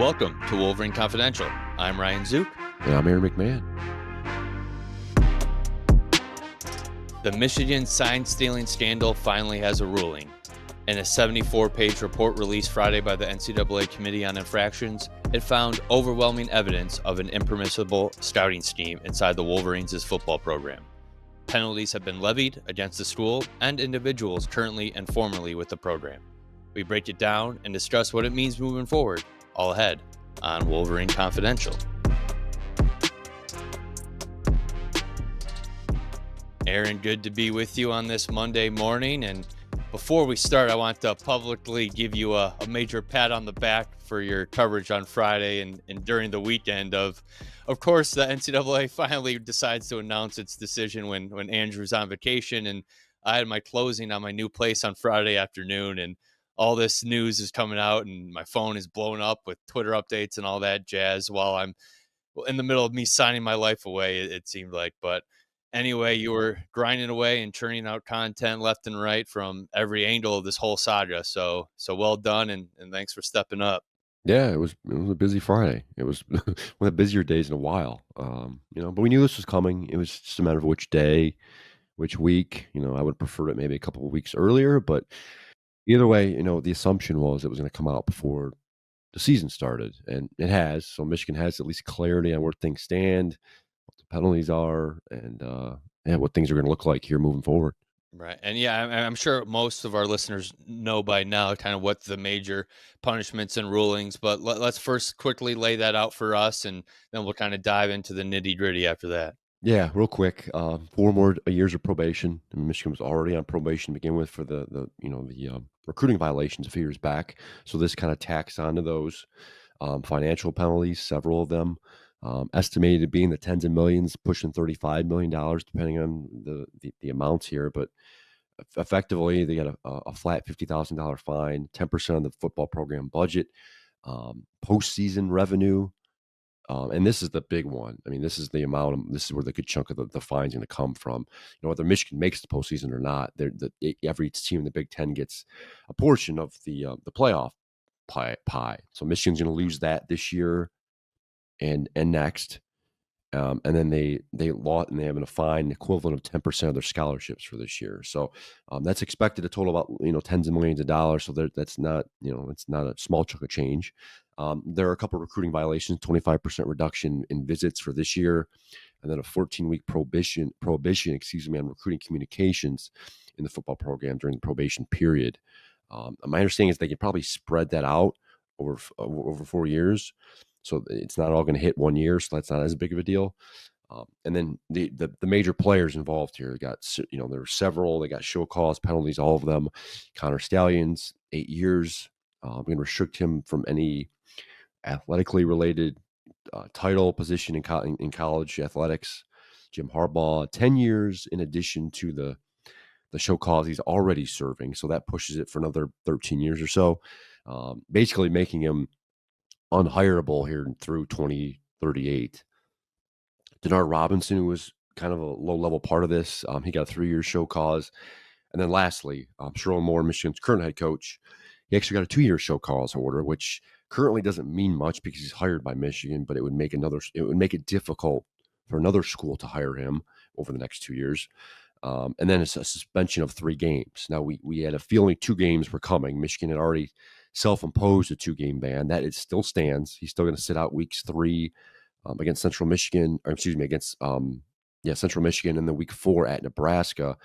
Welcome to Wolverine Confidential. I'm Ryan Zook. And I'm Aaron McMahon. The Michigan sign stealing scandal finally has a ruling. In a 74-page report released Friday by the NCAA Committee on Infractions, it found overwhelming evidence of an impermissible scouting scheme inside the Wolverines' football program. Penalties have been levied against the school and individuals currently and formerly with the program. We break it down and discuss what it means moving forward, all ahead on Wolverine Confidential. Aaron, good to be with you on this Monday morning. And before we start, I want to publicly give you a major pat on the back for your coverage on Friday and during the weekend of course, the NCAA finally decides to announce its decision when Andrew's on vacation. And I had my closing on my new place on Friday afternoon, and all this news is coming out and my phone is blowing up with Twitter updates and all that jazz while I'm in the middle of me signing my life away, it seemed like. But anyway, you were grinding away and churning out content left and right from every angle of this whole saga. So well done, and thanks for stepping up. Yeah, it was a busy Friday. It was one of the busier days in a while. But we knew this was coming. It was just a matter of which day, which week. I would prefer it maybe a couple of weeks earlier, but either way, the assumption was it was going to come out before the season started, and it has. So Michigan has at least clarity on where things stand, what the penalties are, and what things are going to look like here moving forward. Right. And yeah, I'm sure most of our listeners know by now kind of what the major punishments and rulings, but let's first quickly lay that out for us, and then we'll kind of dive into the nitty gritty after that. Yeah, real quick. 4 more years of probation. I mean, Michigan was already on probation to begin with for the recruiting violations a few years back. So this kind of tacks onto those financial penalties, several of them estimated to be in the tens of millions, pushing $35 million, depending on the amounts here. But effectively, they got a flat $50,000 fine, 10% of the football program budget, postseason revenue. And this is the big one. I mean, this is the amount. This is where the good chunk of the fine's going to come from. Whether Michigan makes the postseason or not, every team in the Big Ten gets a portion of the playoff pie. So Michigan's going to lose that this year and next. And then they have a fine equivalent of 10% of their scholarships for this year. So that's expected to total about tens of millions of dollars. So that's not it's not a small chunk of change. There are a couple of recruiting violations: 25% reduction in visits for this year, and then a 14-week prohibition, on recruiting communications in the football program during the probation period. My understanding is they can probably spread that out over 4 years. So it's not all going to hit 1 year, so that's not as big of a deal. And then the major players involved here there were several. They got show cause penalties, all of them. Connor Stallions, 8 years. We're going to restrict him from any athletically related title position in college athletics. Jim Harbaugh, 10 years in addition to the show cause he's already serving. So that pushes it for another 13 years or so, basically making him unhireable here through 2038. Denard Robinson, who was kind of a low-level part of this, he got a 3-year show cause. And then lastly, Sherrone Moore, Michigan's current head coach, he actually got a 2-year show cause order, which currently doesn't mean much because he's hired by Michigan, but it would make it difficult for another school to hire him over the next 2 years. And then it's a suspension of 3 games. Now, we had a feeling 2 games were coming. Michigan had already self-imposed a 2-game ban. That it still stands. He's still going to sit out weeks 3 against Central Michigan, against Central Michigan, and then week 4 at Nebraska.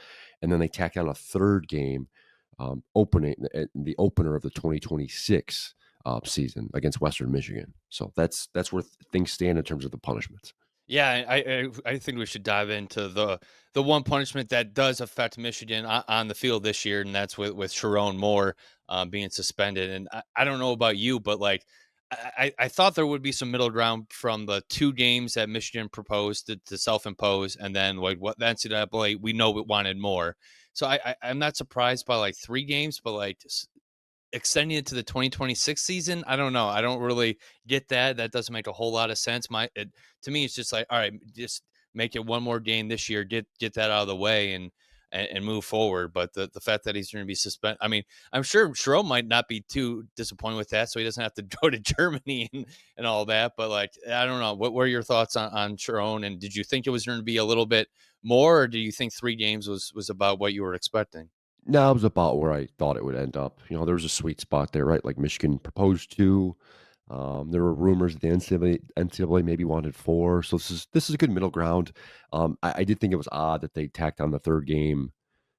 And then they tack on a 3rd game, opening the opener of the 2026 season against Western Michigan. So that's where things stand in terms of the punishments. Yeah, I think we should dive into the one punishment that does affect Michigan on the field this year, and that's with Sherrone Moore being suspended. And I don't know about you, but like I thought there would be some middle ground from the 2 games that Michigan proposed to self-impose, and then like what the NCAA we know it wanted more. So I'm not surprised by like 3 games, but like extending it to the 2026 season, I don't know. I don't really get that. That doesn't make a whole lot of sense. To me, it's just like, all right, just make it 1 more game this year. Get that out of the way. And and move forward. But the fact that he's going to be suspended, I mean, I'm sure Schro might not be too disappointed with that, so he doesn't have to go to Germany and all that. But like, I don't know, what were your thoughts on Sharon? And did you think it was going to be a little bit more, or do you think 3 games was about what you were expecting? No, it was about where I thought it would end up. There was a sweet spot there, right? Like Michigan proposed 2. There were rumors that the NCAA maybe wanted 4. So this is a good middle ground. I did think it was odd that they tacked on the 3rd game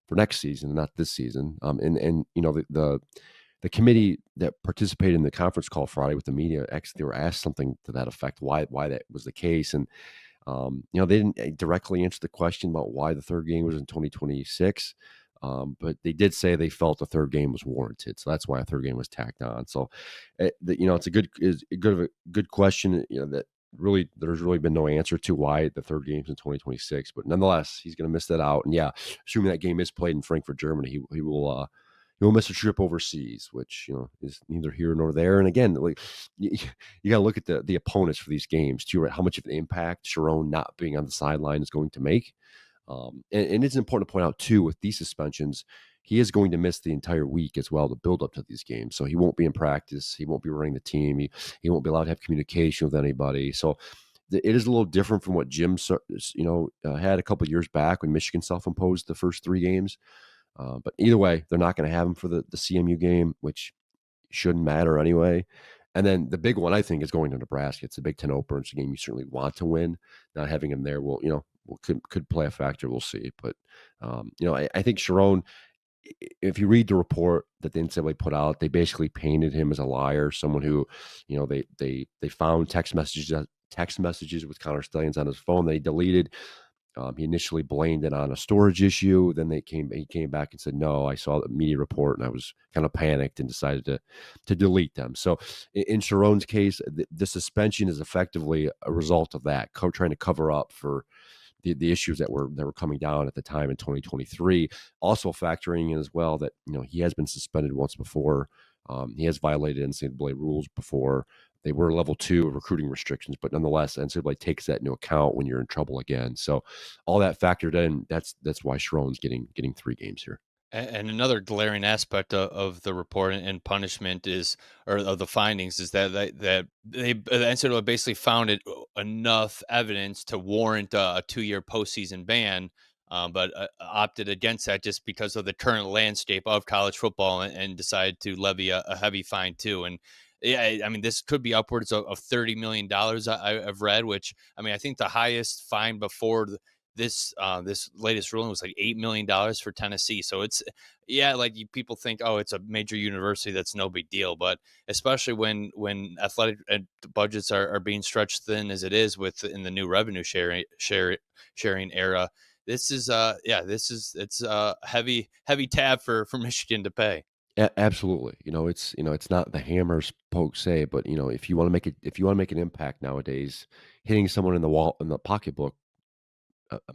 for next season, not this season. And the committee that participated in the conference call Friday with the media, actually, they were asked something to that effect, why that was the case. And they didn't directly answer the question about why the 3rd game was in 2026. But they did say they felt the 3rd game was warranted, so that's why a 3rd game was tacked on. So, it's a good question. That really there's really been no answer to why the 3rd game's in 2026. But nonetheless, he's going to miss that out. And yeah, assuming that game is played in Frankfurt, Germany, he will miss a trip overseas, which is neither here nor there. And again, like you got to look at the opponents for these games too, right? How much of an impact Sharon not being on the sideline is going to make. And it's important to point out too, with these suspensions, he is going to miss the entire week as well to build up to these games. So he won't be in practice. He won't be running the team. He won't be allowed to have communication with anybody. So it is a little different from what Jim, had a couple of years back when Michigan self-imposed the first 3 games. But either way, they're not going to have him for the CMU game, which shouldn't matter anyway. And then the big one, I think, is going to Nebraska. It's a Big Ten opener. It's a game you certainly want to win. Not having him there could play a factor. We'll see. But I think Sharon, if you read the report that the NCAA put out, they basically painted him as a liar, someone who, they found text messages with Connor Stalions on his phone that he deleted. He initially blamed it on a storage issue. Then he came back and said, "No, I saw the media report and I was kind of panicked and decided to delete them." So in Sharon's case, the suspension is effectively a result of that, trying to cover up for the issues that were coming down at the time in 2023. Also factoring in as well that he has been suspended once before. He has violated NCAA rules before. They were level 2 of recruiting restrictions, but nonetheless, NCAA takes that into account when you're in trouble again. So all that factored in, that's why Sharon's getting 3 games here. And another glaring aspect of the report and punishment is, or of the findings, is that the NCAA basically found it enough evidence to warrant a 2-year postseason ban, but opted against that just because of the current landscape of college football, and decided to levy a heavy fine too. And yeah, I mean, this could be upwards of $30 million. I've read, which, I mean, I think the highest fine before this latest ruling was like $8 million for Tennessee. So it's, yeah, like people think, oh, it's a major university, that's no big deal. But especially when athletic budgets are being stretched thin as it is with in the new revenue sharing era, this is it's a heavy tab for Michigan to pay. Absolutely. It's not the hammers pokes say, but if you want to make an impact nowadays, hitting someone in the pocketbook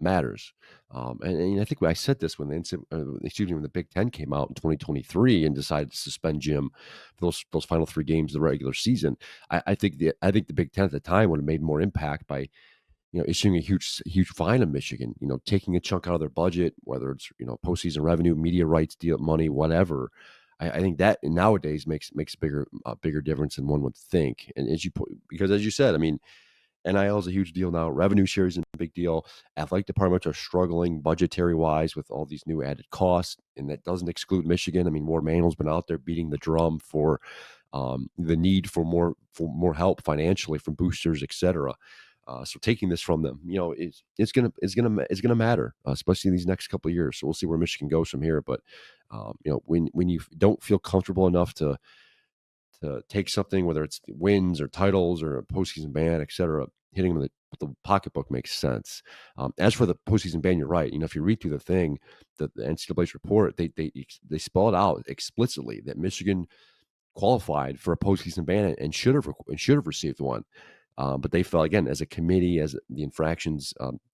matters. And I think I said this when when the Big Ten came out in 2023 and decided to suspend Jim for those final 3 games of the regular season. I think the Big Ten at the time would have made more impact by issuing a huge fine of Michigan. Taking a chunk out of their budget, whether it's postseason revenue, media rights deal, money, whatever. I think that nowadays makes a bigger difference than one would think. And because as you said, I mean, NIL is a huge deal now. Revenue share is a big deal. Athletic departments are struggling budgetary wise with all these new added costs, and that doesn't exclude Michigan. I mean, Ward Mandel's been out there beating the drum for the need for more help financially from boosters, etc. So taking this from them, it's gonna matter, especially in these next couple of years. So we'll see where Michigan goes from here. But when you don't feel comfortable enough to take something, whether it's wins or titles or a postseason ban, et cetera, hitting them with the pocketbook makes sense. As for the postseason ban, you're right. If you read through the thing, the NCAA's report, they spell it out explicitly that Michigan qualified for a postseason ban and should have received one. But they felt, again, as a committee, as the infractions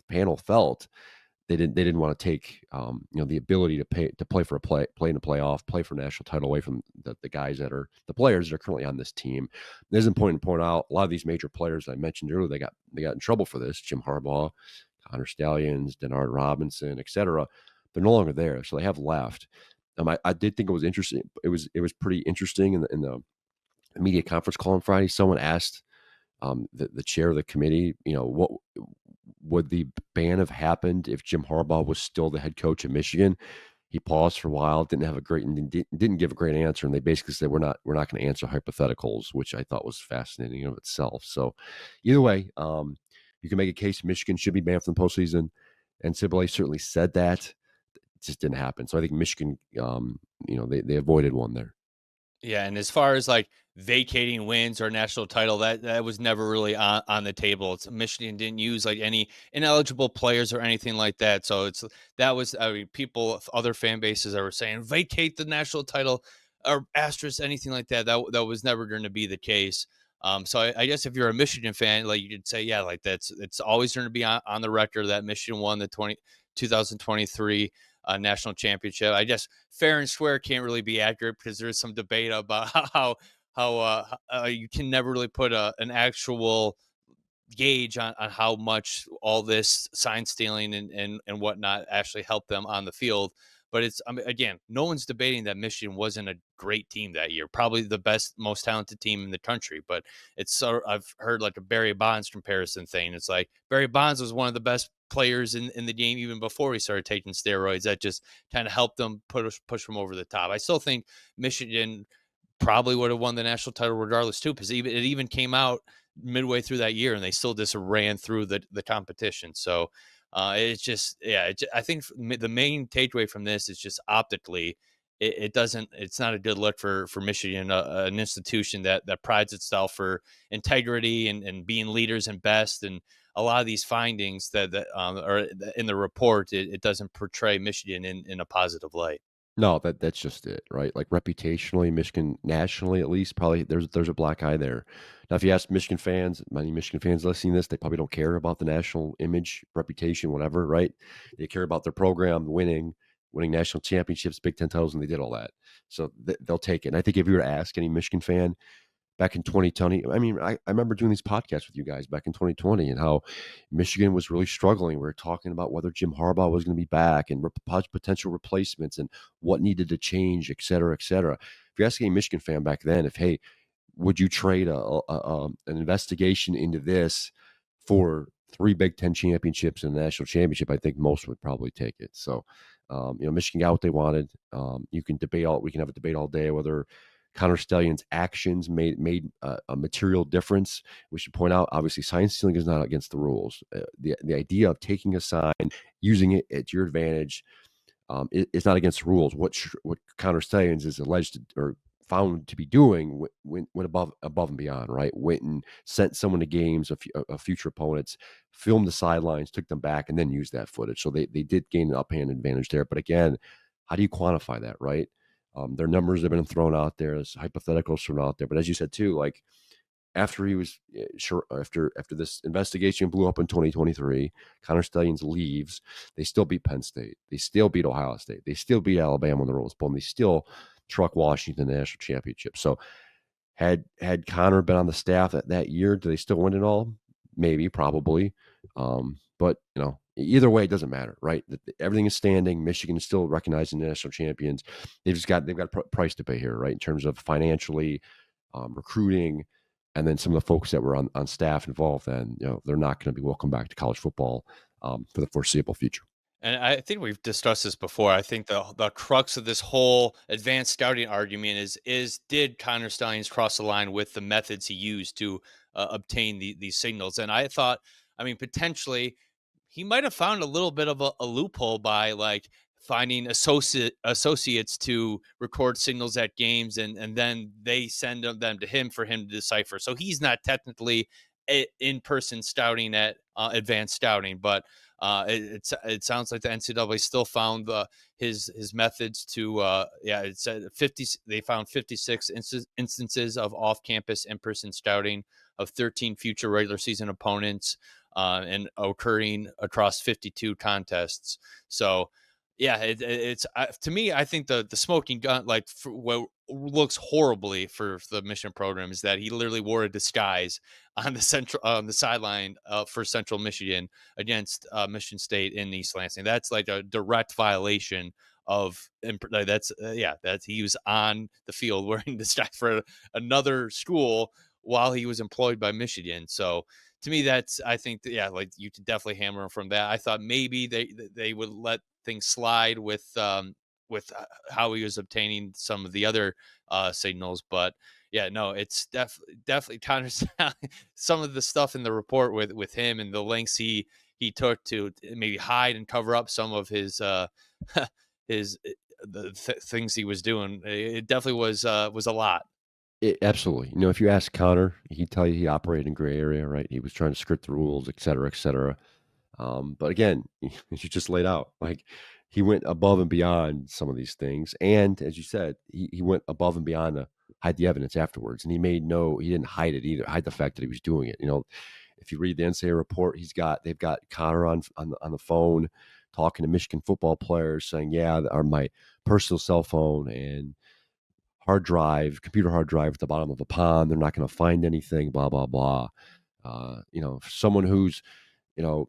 panel felt, they didn't want to take the ability to play in a playoff, play for a national title away from the guys that are the players that are currently on this team. There's important to point out a lot of these major players I mentioned earlier, they got in trouble for this. Jim Harbaugh, Connor Stalions, Denard Robinson, etc. They're no longer there, so they have left. I did think it was interesting. It was pretty interesting in the media conference call on Friday. Someone asked the chair of the committee, what would the ban have happened if Jim Harbaugh was still the head coach of Michigan? He paused for a while, didn't give a great answer, and they basically said we're not going to answer hypotheticals, which I thought was fascinating in of itself. So, either way, you can make a case Michigan should be banned from the postseason, and NCAA certainly said that. It just didn't happen. So I think Michigan, they avoided one there. Yeah, and as far as like vacating wins or national title, that was never really on the table. Michigan didn't use like any ineligible players or anything like that. So that was, I mean, people, other fan bases that were saying vacate the national title or asterisk anything like that. That was never going to be the case. So I guess if you're a Michigan fan, like you could say, yeah, like it's always going to be on the record that Michigan won the 2023 national championship. I guess fair and square can't really be accurate because there's some debate about how you can never really put an actual gauge on how much all this sign stealing and whatnot actually helped them on the field. But it's, I mean, again, no one's debating that Michigan wasn't a great team that year, probably the best, most talented team in the country. But I've heard like a Barry Bonds comparison thing. It's like Barry Bonds was one of the best players in the game even before he started taking steroids. That just kind of helped them push them over the top. I still think Michigan probably would have won the national title regardless too, because it even came out midway through that year and they still just ran through the competition. So it's just, yeah, I think the main takeaway from this is just optically it's not a good look for Michigan, an institution that prides itself for integrity and being leaders and best. And a lot of these findings that are in the report, it doesn't portray Michigan in a positive light. No, that's just it, right? Like reputationally, Michigan nationally at least, probably there's a black eye there. Now, if you ask Michigan fans, many Michigan fans listening to this, they probably don't care about the national image, reputation, whatever, right? They care about their program winning national championships, Big Ten titles, and they did all that. So they'll take it. And I think if you were to ask any Michigan fan back in 2020. I mean, I remember doing these podcasts with you guys back in 2020 and how Michigan was really struggling. We were talking about whether Jim Harbaugh was going to be back and potential replacements and what needed to change, et cetera, et cetera. If you're asking a Michigan fan back then, if, hey, would you trade an investigation into this for 3 Big Ten championships and a national championship? I think most would probably take it. So, Michigan got what they wanted. We can have a debate all day whether Connor Stalions' actions made a material difference. We should point out, obviously, sign stealing is not against the rules. The idea of taking a sign, using it at your advantage, it's not against the rules. What Connor Stalions is alleged or found to be doing went above and beyond, right? Went and sent someone to games of future opponents, filmed the sidelines, took them back, and then used that footage. So they did gain an uphand advantage there. But again, how do you quantify that, right? Their numbers have been thrown out there, there's hypotheticals thrown out there. But as you said too, like after he was sure after this investigation blew up in 2023, Connor Stalions leaves. They still beat Penn State. They still beat Ohio State. They still beat Alabama in the Rose Bowl. And they still truck Washington the national championship. So had Connor been on the staff that year, do they still win it all? Maybe, probably. But either way, it doesn't matter, right? Everything is standing. Michigan is still recognizing the national champions. They've got a price to pay here, right? In terms of financially, recruiting, and then some of the folks that were on staff involved. Then they're not going to be welcome back to college football for the foreseeable future. And I think we've discussed this before. I think the crux of this whole advanced scouting argument is did Connor Stalions cross the line with the methods he used to obtain these signals? And I thought, I mean, potentially he might have found a little bit of a loophole by like finding associates to record signals at games and then they send them to him for him to decipher. So he's not technically in-person scouting at advanced scouting, but it sounds like the NCAA still found his methods to it said 50. They found 56 instances of off-campus in-person scouting of 13 future regular season opponents and occurring across 52 contests. So Yeah, it's to me. I think the smoking gun, like for what looks horribly for the mission program, is that he literally wore a disguise on the sideline for Central Michigan against Michigan State in East Lansing. That's like a direct violation of that's yeah, that's he was on the field wearing disguise for another school while he was employed by Michigan. So to me, that's I think yeah, like you could definitely hammer him from that. I thought maybe they would let things slide with how he was obtaining some of the other signals, but yeah, no, it's definitely kind of some of the stuff in the report with him and the lengths he took to maybe hide and cover up some of his his things he was doing. It definitely was a lot. Absolutely. You know, if you ask Connor, he'd tell you he operated in gray area, right? He was trying to skirt the rules, et cetera, et cetera. But again, as you just laid out, like he went above and beyond some of these things. And as you said, he went above and beyond to hide the evidence afterwards. And he didn't hide it either, hide the fact that he was doing it. You know, if you read the NCAA report, they've got Connor on the phone talking to Michigan football players saying, yeah, are my personal cell phone and computer hard drive at the bottom of a pond. They're not going to find anything, blah, blah, blah. You know, someone who's, you know,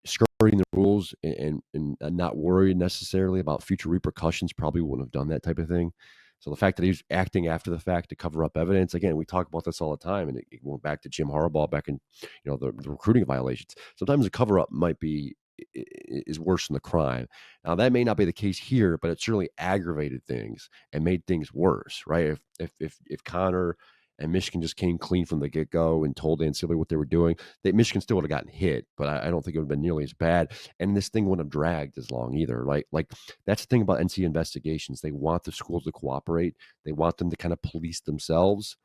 skirting the rules and not worried necessarily about future repercussions probably wouldn't have done that type of thing. So the fact that he's acting after the fact to cover up evidence, again, we talk about this all the time, and it went back to Jim Harbaugh back in, you know, the recruiting violations. Sometimes the cover up might be is worse than the crime. Now that may not be the case here, but it certainly aggravated things and made things worse, right? If Connor and Michigan just came clean from the get go and told NCAA what they were doing, Michigan still would have gotten hit, but I don't think it would have been nearly as bad. And this thing wouldn't have dragged as long either. Like that's the thing about NCAA investigations. They want the schools to cooperate. They want them to kind of police themselves.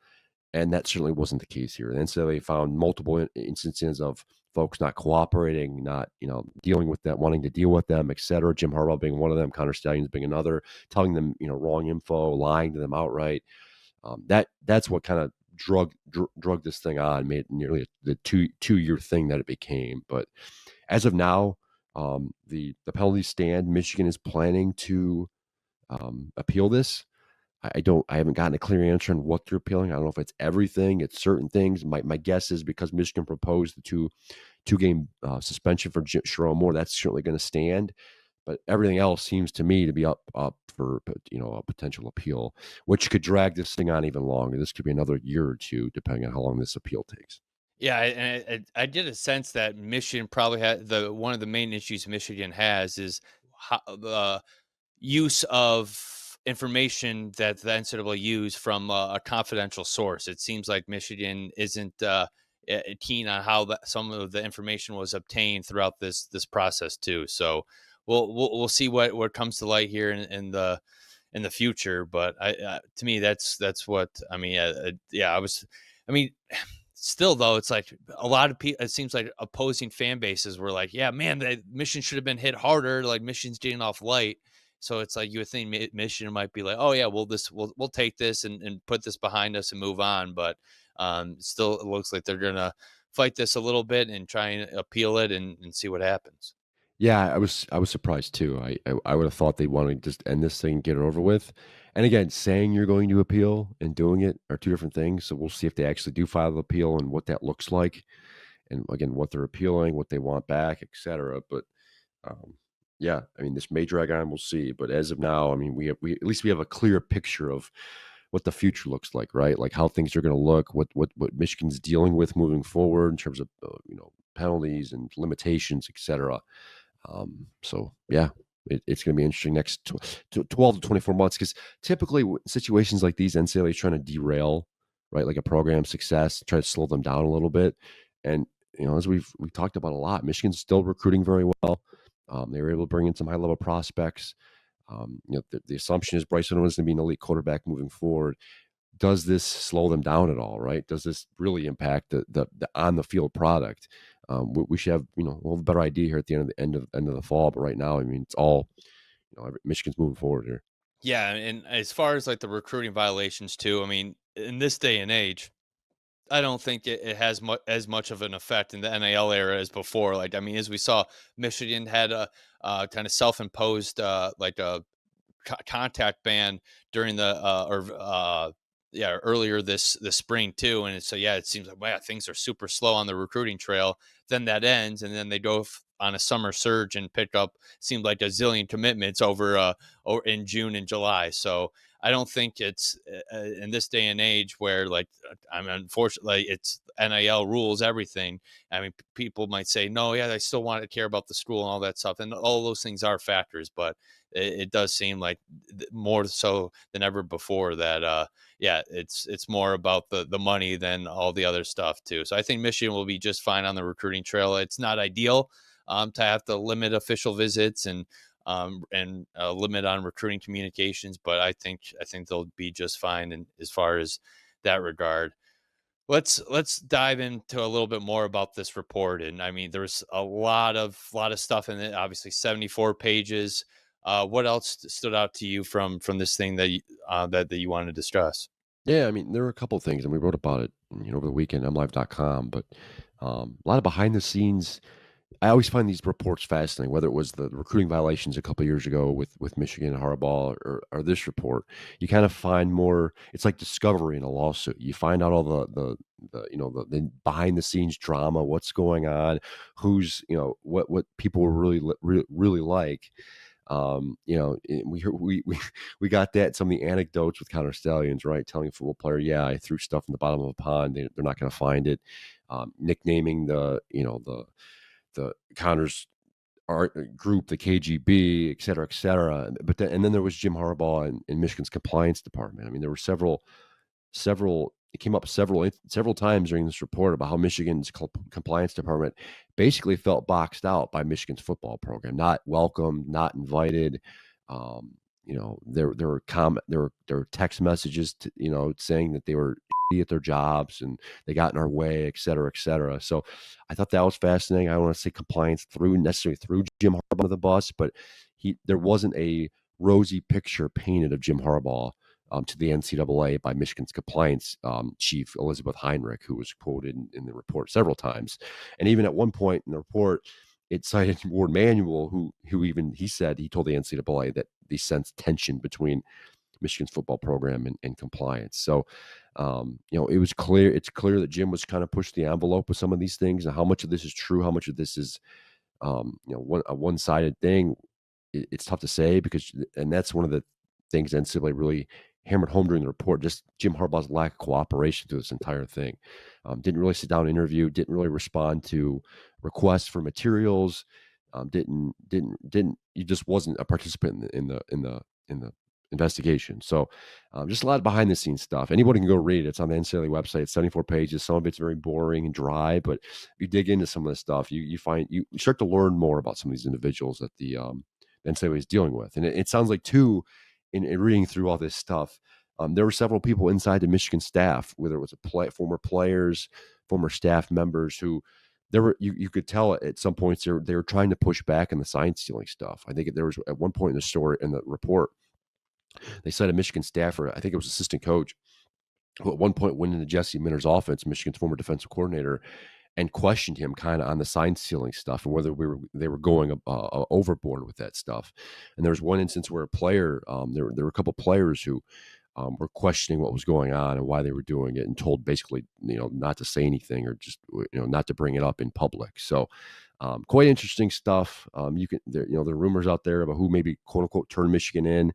And that certainly wasn't the case here. The NCAA found multiple instances of folks not cooperating, not, you know, dealing with that, wanting to deal with them, et cetera. Jim Harbaugh being one of them, Connor Stallions being another, telling them, you know, wrong info, lying to them outright. That's what kind of drug this thing on, made it nearly the two-year thing that it became. But as of now, the penalties stand. Michigan is planning to appeal this. I haven't gotten a clear answer on what they're appealing. I don't know if it's everything, it's certain things. My guess is because Michigan proposed the two game suspension for Sherrone Moore, that's certainly going to stand. But everything else seems to me to be up for, you know, a potential appeal, which could drag this thing on even longer. This could be another year or two, depending on how long this appeal takes. Yeah, I get a sense that Michigan probably had the one of the main issues Michigan has is how, the use of information that the NCAA use from a confidential source. It seems like Michigan isn't keen on how some of the information was obtained throughout this process too. So we'll see what comes to light here in the future. But to me, that's what I mean. Yeah, I mean, still though, it's like a lot of people. It seems like opposing fan bases were like, "Yeah, man, the Michigan should have been hit harder. Like Michigan's getting off light." So it's like you would think Michigan might be like, "Oh yeah, we'll take this and put this behind us and move on." But still, it looks like they're gonna fight this a little bit and try and appeal it and see what happens. Yeah, I was surprised too. I would have thought they'd want to just end this thing and get it over with. And again, saying you're going to appeal and doing it are two different things. So we'll see if they actually do file the appeal and what that looks like, and again what they're appealing, what they want back, et cetera. But um, yeah, I mean, this may drag on. We'll see. But as of now, I mean, we at least we have a clear picture of what the future looks like, right? Like how things are going to look, what Michigan's dealing with moving forward in terms of you know, penalties and limitations, et cetera. So yeah, it's going to be interesting next 12 to 24 months, because typically situations like these, NCAA is trying to derail, right? Like a program success, try to slow them down a little bit. And, you know, as we've talked about a lot, Michigan's still recruiting very well. They were able to bring in some high level prospects. You know, the assumption is Bryce Young is going to be an elite quarterback moving forward. Does this slow them down at all, right? Does this really impact the on the field product? We should have, you know, we'll have a better idea here at the end of the fall. But right now, I mean, it's all, you know, Michigan's moving forward here. Yeah, and as far as like the recruiting violations too, I mean, in this day and age, I don't think it has as much of an effect in the NAL era as before. Like, I mean, as we saw, Michigan had a kind of self-imposed like a contact ban during the yeah, earlier this spring too. And so yeah, it seems like, wow, things are super slow on the recruiting trail. Then that ends, and then they go on a summer surge and pick up seemed like a zillion commitments over in June and July. So I don't think it's in this day and age where, like, I mean, unfortunately, it's NIL rules everything. I mean, people might say, no, yeah, they still want to care about the school and all that stuff, and all those things are factors, but it does seem like more so than ever before that yeah, it's more about the money than all the other stuff too. So I think Michigan will be just fine on the recruiting trail. It's not ideal to have to limit official visits and limit on recruiting communications, but I think they'll be just fine in as far as that regard. Let's dive into a little bit more about this report. And I mean, there's a lot of stuff in it. Obviously, 74 pages. What else stood out to you from this thing that you wanted to discuss? Yeah, I mean, there were a couple of things, and we wrote about it, over the weekend, MLive.com, but a lot of behind the scenes. I always find these reports fascinating, whether it was the recruiting violations a couple of years ago with Michigan and Harbaugh, or this report. You kind of find more. It's like discovery in a lawsuit. You find out all the behind the scenes drama, what's going on, who's what people were really like. We got that, some of the anecdotes with counter stallions, right? Telling a football player, yeah, I threw stuff in the bottom of a pond. They're not going to find it. Nicknaming the counters art group, the KGB, et cetera, et cetera. And then there was Jim Harbaugh and Michigan's compliance department. I mean, there were several. It came up several times during this report about how Michigan's compliance department basically felt boxed out by Michigan's football program, not welcomed, not invited. There were text messages, saying that they were at their jobs and they got in our way, et cetera, et cetera. So I thought that was fascinating. I don't want to say compliance necessarily through Jim Harbaugh to the bus, but there wasn't a rosy picture painted of Jim Harbaugh to the NCAA by Michigan's compliance chief, Elizabeth Heinrich, who was quoted in the report several times. And even at one point in the report, it cited Ward Manuel, who even he said he told the NCAA that they sensed tension between Michigan's football program and compliance. So, it was clear. It's clear that Jim was kind of pushed the envelope with some of these things, and how much of this is true, how much of this is, a one-sided thing. It's tough to say and that's one of the things NCAA really hammered home during the report. Just Jim Harbaugh's lack of cooperation through this entire thing. Didn't really sit down and interview. Didn't really respond to requests for materials. Didn't. He just wasn't a participant in the investigation. So, just a lot of behind the scenes stuff. Anybody can go read it. It's on the NCAA website. It's 74 pages. Some of it's very boring and dry, but if you dig into some of this stuff, you find you start to learn more about some of these individuals that the NCAA is dealing with. And it sounds like too, in reading through all this stuff, there were several people inside the Michigan staff, whether it was former players, former staff members, who there were you could tell at some points they were trying to push back on the sign stealing stuff. I think there was at one point in the story in the report they said a Michigan staffer, I think it was assistant coach, who at one point went into Jesse Minter's offense, Michigan's former defensive coordinator, and questioned him kind of on the sign stealing stuff and whether they were going overboard with that stuff. And there was one instance where a player, there were a couple players who were questioning what was going on and why they were doing it, and told basically not to say anything, or just not to bring it up in public. So quite interesting stuff. There are rumors out there about who maybe quote unquote turned Michigan in.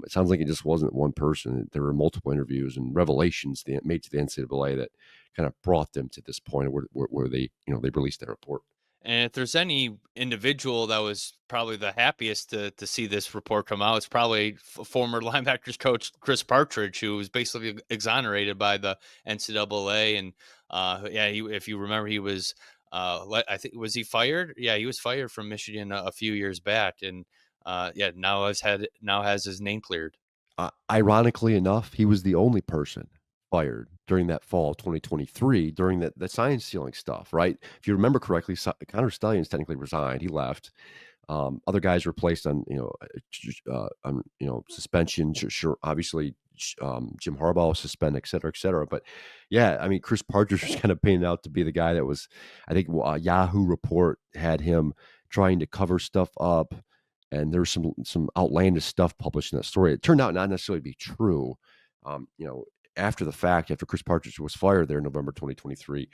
It sounds like it just wasn't one person. There were multiple interviews and revelations made to the NCAA that kind of brought them to this point where they released their report. And if there's any individual that was probably the happiest to see this report come out, it's probably former linebackers coach Chris Partridge, who was basically exonerated by the NCAA. And yeah, if you remember, he was, I think, was he fired? Yeah, he was fired from Michigan a few years back, and yeah, now has his name cleared. Ironically enough, he was the only person fired during that fall of 2023 during the sign stealing stuff, right? If you remember correctly, Connor Stallions technically resigned. He left. Other guys were placed on, on suspension. Sure, obviously, Jim Harbaugh was suspended, et cetera, et cetera. But yeah, I mean, Chris Partridge was kind of painted out to be the guy that was, I think, Yahoo Report had him trying to cover stuff up, and there's some outlandish stuff published in that story. It turned out not necessarily to be true. You know, after the fact, after Chris Partridge was fired there in November 2023,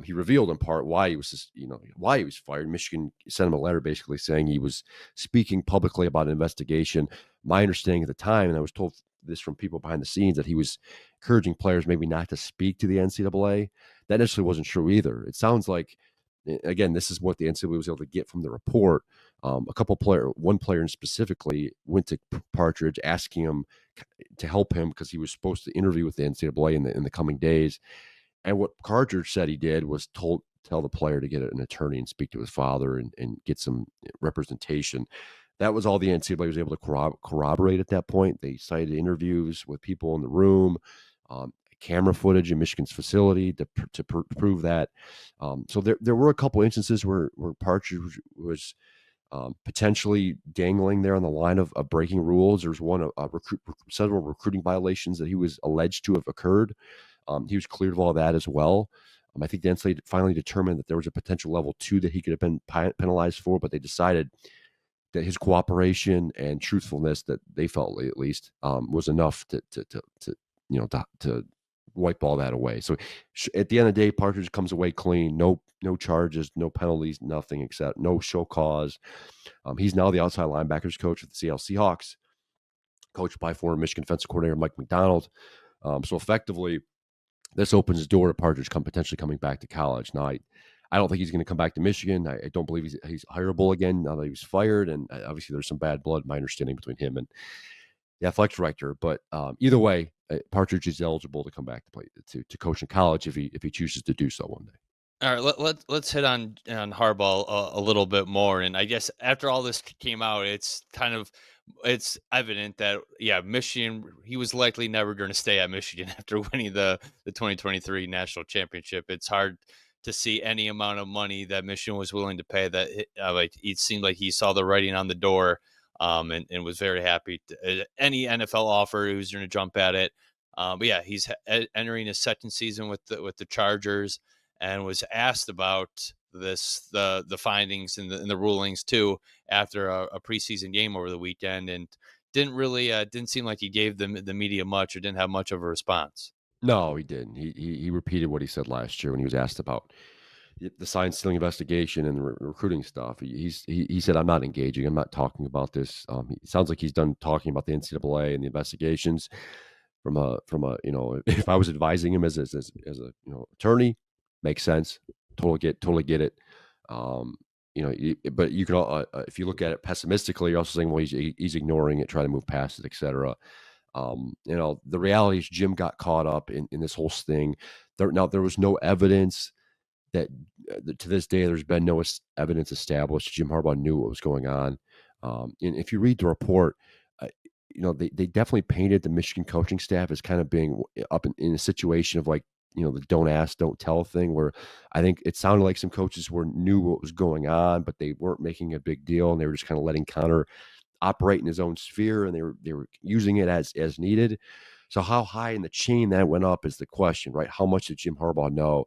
he revealed in part why he was, why he was fired. Michigan sent him a letter basically saying he was speaking publicly about an investigation. My understanding at the time, and I was told this from people behind the scenes, that he was encouraging players maybe not to speak to the NCAA. That necessarily wasn't true either. It sounds like, again, this is what the NCAA was able to get from the report. One player specifically went to Partridge asking him to help him because he was supposed to interview with the NCAA in the coming days. And what Partridge said he did was tell the player to get an attorney and speak to his father and get some representation. That was all the NCAA was able to corroborate at that point. They cited interviews with people in the room, camera footage in Michigan's facility to prove that. So there were a couple instances where Partridge was potentially dangling there on the line of breaking rules. There was several recruiting violations that he was alleged to have occurred. He was cleared of all that as well. I think the NCAA finally determined that there was a potential level 2 that he could have been penalized for, but they decided that his cooperation and truthfulness, that they felt at least, was enough to wipe all that away. So at the end of the day, Partridge comes away clean. No charges, no penalties, nothing except no show cause. He's now the outside linebackers coach of the Seattle Seahawks, coached by former Michigan defensive coordinator Mike McDonald. So effectively, this opens the door to Partridge potentially coming back to college. Now, I don't think he's going to come back to Michigan. I don't believe he's hireable again now that he was fired. And obviously, there's some bad blood, my understanding, between him and the athletic director. But either way, Partridge is eligible to come back to play to coach in college if he chooses to do so one day. All right, let's hit on Harbaugh a little bit more, and I guess after all this came out, it's evident that Michigan, he was likely never going to stay at Michigan after winning the 2023 national championship. It's hard to see any amount of money that Michigan was willing to pay that it seemed like he saw the writing on the door, and was very happy any NFL offer he was going to jump at it. But yeah, he's entering his second season with the Chargers, and was asked about the findings and the rulings too after a preseason game over the weekend, and didn't seem like he gave the media much, or didn't have much of a response. No, he didn't. He repeated what he said last year when he was asked about the sign stealing investigation and the recruiting stuff. He said, "I'm not engaging. I'm not talking about this." It sounds like he's done talking about the NCAA and the investigations. From a if I was advising him as a attorney, makes sense. Totally get it. But you can if you look at it pessimistically, you're also saying, well, he's ignoring it, trying to move past it, etc. The reality is Jim got caught up in this whole thing. There was no evidence that to this day, there's been no evidence established Jim Harbaugh knew what was going on. And if you read the report, they definitely painted the Michigan coaching staff as kind of being up in a situation of like, the don't ask, don't tell thing, where I think it sounded like some coaches knew what was going on, but they weren't making a big deal, and they were just kind of letting Connor operate in his own sphere, and they were using it as needed. So how high in the chain that went up is the question, right? How much did Jim Harbaugh know?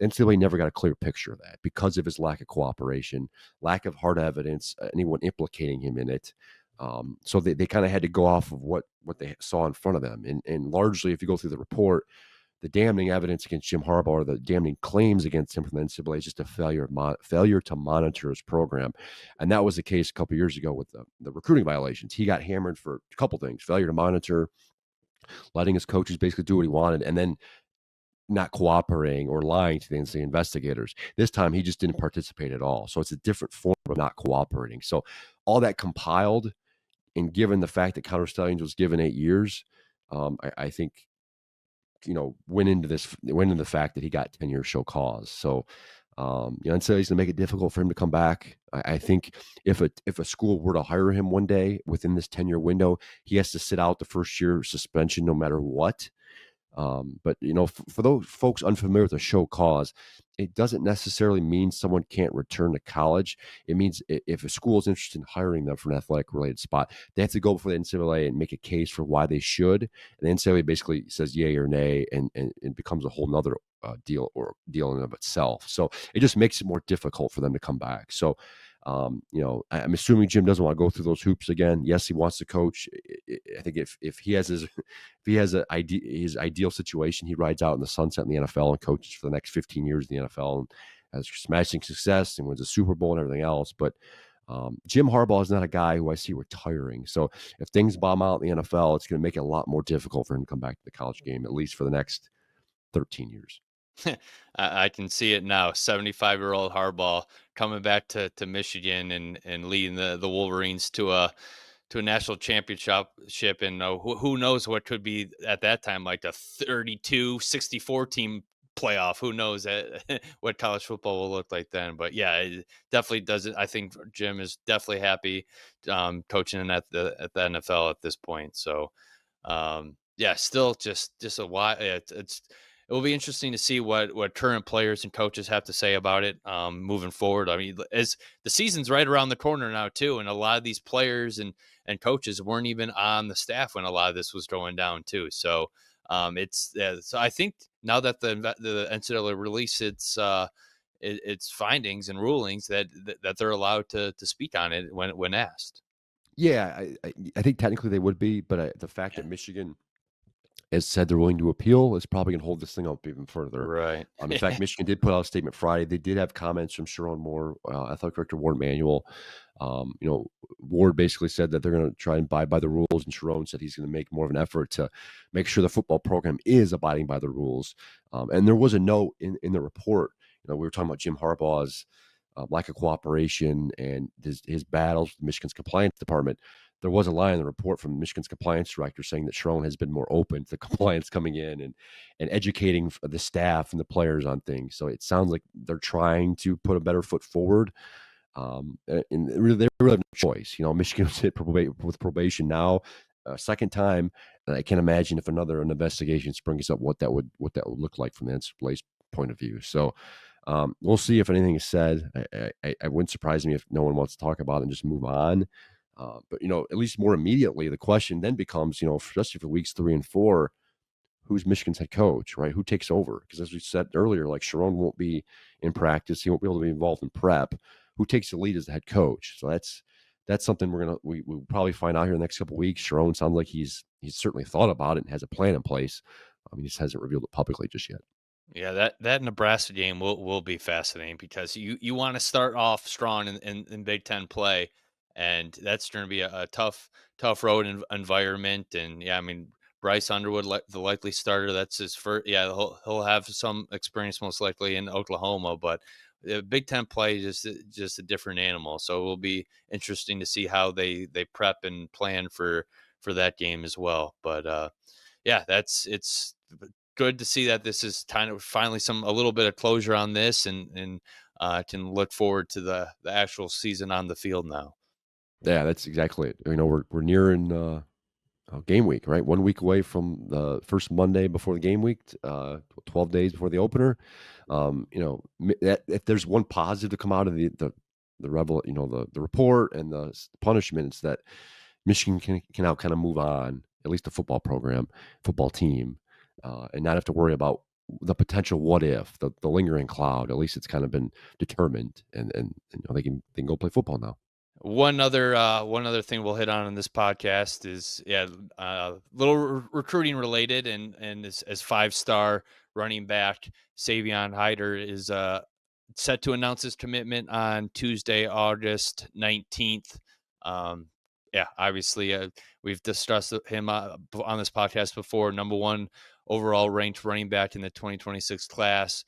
NCAA never got a clear picture of that because of his lack of cooperation, lack of hard evidence, anyone implicating him in it. So they kind of had to go off of what they saw in front of them. And largely, if you go through the report, the damning evidence against Jim Harbaugh, or the damning claims against him from the NCAA, is just a failure to monitor his program. And that was the case a couple of years ago with the recruiting violations. He got hammered for a couple things: failure to monitor, letting his coaches basically do what he wanted, and then not cooperating or lying to the NCAA investigators. This time, he just didn't participate at all. So it's a different form of not cooperating. So all that compiled, and given the fact that Connor Stalions was given 8 years, I think, went into the fact that he got 10-year show cause. So, and so he's going to make it difficult for him to come back. I think if a school were to hire him one day within this 10-year window, he has to sit out the first year suspension no matter what. But for those folks unfamiliar with the show cause, it doesn't necessarily mean someone can't return to college. It means if a school is interested in hiring them for an athletic related spot, they have to go before the NCAA and make a case for why they should. And the NCAA basically says yay or nay, and it becomes a whole nother deal in and of itself. So it just makes it more difficult for them to come back. So I'm assuming Jim doesn't want to go through those hoops again. Yes, he wants to coach. I think if he has his ideal situation, he rides out in the sunset in the NFL and coaches for the next 15 years in the NFL and has smashing success and wins a Super Bowl and everything else. But Jim Harbaugh is not a guy who I see retiring. So if things bomb out in the NFL, it's going to make it a lot more difficult for him to come back to the college game, at least for the next 13 years. I can see it now. 75-year-old Harbaugh coming back to Michigan and leading the Wolverines to a national championship, and who knows what could be at that time, like a 32-64 team playoff. Who knows what college football will look like then? But yeah, it definitely doesn't. I think Jim is definitely happy coaching at the NFL at this point. So yeah, still just a why. It will be interesting to see what current players and coaches have to say about it moving forward. I mean, as the season's right around the corner now too, and a lot of these players and coaches weren't even on the staff when a lot of this was going down too. So so I think now that the NCAA released its findings and rulings that they're allowed to speak on it when asked. Yeah, I think technically they would be, but the fact that Michigan has said they're willing to appeal is probably going to hold this thing up even further. Right. In fact, Michigan did put out a statement Friday. They did have comments from Sharon Moore, athletic director Ward Manuel. Ward basically said that they're going to try and abide by the rules, and Sharon said he's going to make more of an effort to make sure the football program is abiding by the rules. And there was a note in the report. We were talking about Jim Harbaugh's lack of cooperation and his battles with Michigan's compliance department. There was a line in the report from Michigan's compliance director saying that Sharon has been more open to compliance coming in and educating the staff and the players on things. So it sounds like they're trying to put a better foot forward. And really, they really have no choice. Michigan was hit with probation now, second time. And I can't imagine if an investigation springs up what that would look like from the NCAA's point of view. So we'll see if anything is said. I wouldn't surprise me if no one wants to talk about it and just move on. But at least more immediately, the question then becomes, especially for weeks 3 and 4, who's Michigan's head coach, right? Who takes over? Because as we said earlier, like Sharon won't be in practice, he won't be able to be involved in prep. Who takes the lead as the head coach? So that's something we'll probably find out here in the next couple of weeks. Sharon sounds like he's certainly thought about it and has a plan in place. He just hasn't revealed it publicly just yet. Yeah, that Nebraska game will be fascinating because you want to start off strong in Big Ten play, and that's going to be a tough road environment. And yeah, I mean Bryce Underwood, the likely starter, that's his first. Yeah, he'll have some experience most likely in Oklahoma, but Big Ten play is just a different animal. So it will be interesting to see how they prep and plan for that game as well. But yeah, it's good to see that this is kind of finally a little bit of closure on this, and can look forward to the actual season on the field now. Yeah, that's exactly it. We're nearing game week, right? 1 week away from the first Monday before the game week, 12 days before the opener. If there's one positive to come out of the report and the punishment, it's that Michigan can now kind of move on, at least the football program, football team, and not have to worry about the potential what if, the lingering cloud. At least it's kind of been determined, and they can go play football now. One other thing we'll hit on in this podcast is little recruiting related, and as 5-star running back Savion Hyder is set to announce his commitment on Tuesday, August 19th. Yeah, obviously we've discussed him on this podcast before. Number 1 overall ranked running back in the 2026 class.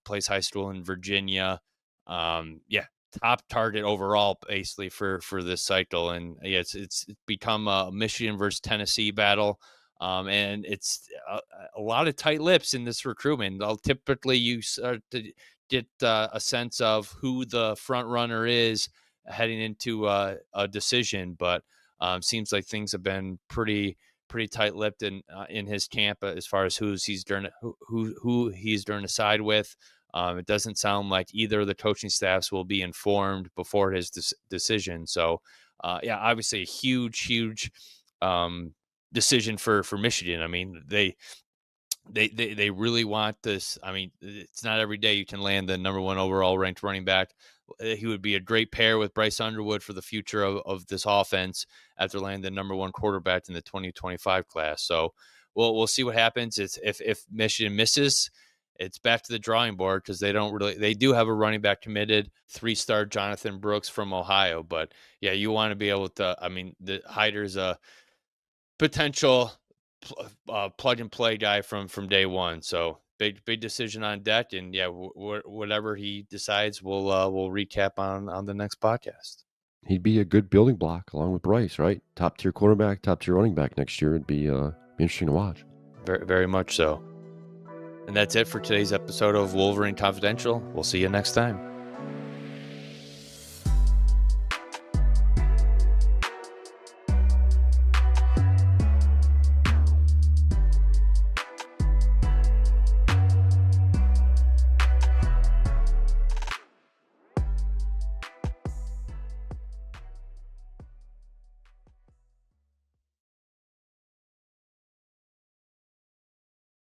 Plays high school in Virginia. Yeah, top target overall basically for this cycle. And yeah, it's become a Michigan versus Tennessee battle. And it's a lot of tight lips in this recruitment. Typically you start to get a sense of who the front runner is heading into a decision, but seems like things have been pretty pretty tight-lipped in his camp as far as who he's going to side with. It doesn't sound like either of the coaching staffs will be informed before his decision. So, yeah, obviously a huge decision for Michigan. I mean, they really want this. I mean, it's not every day you can land the number 1 overall ranked running back. He would be a great pair with Bryce Underwood for the future of this offense after landing the number 1 quarterback in the 2025 class. So we'll see what happens. If Michigan misses, it's back to the drawing board because they do have a running back committed, 3-star Jonathan Brooks from Ohio. But yeah, you want to be able to. I mean, the Hyder's a potential plug and play guy from day one. So big decision on deck, and yeah, whatever he decides, we'll recap on the next podcast. He'd be a good building block along with Bryce, right? Top tier quarterback, top tier running back next year. It'd be interesting to watch. Very, very much so. And that's it for today's episode of Wolverine Confidential. We'll see you next time.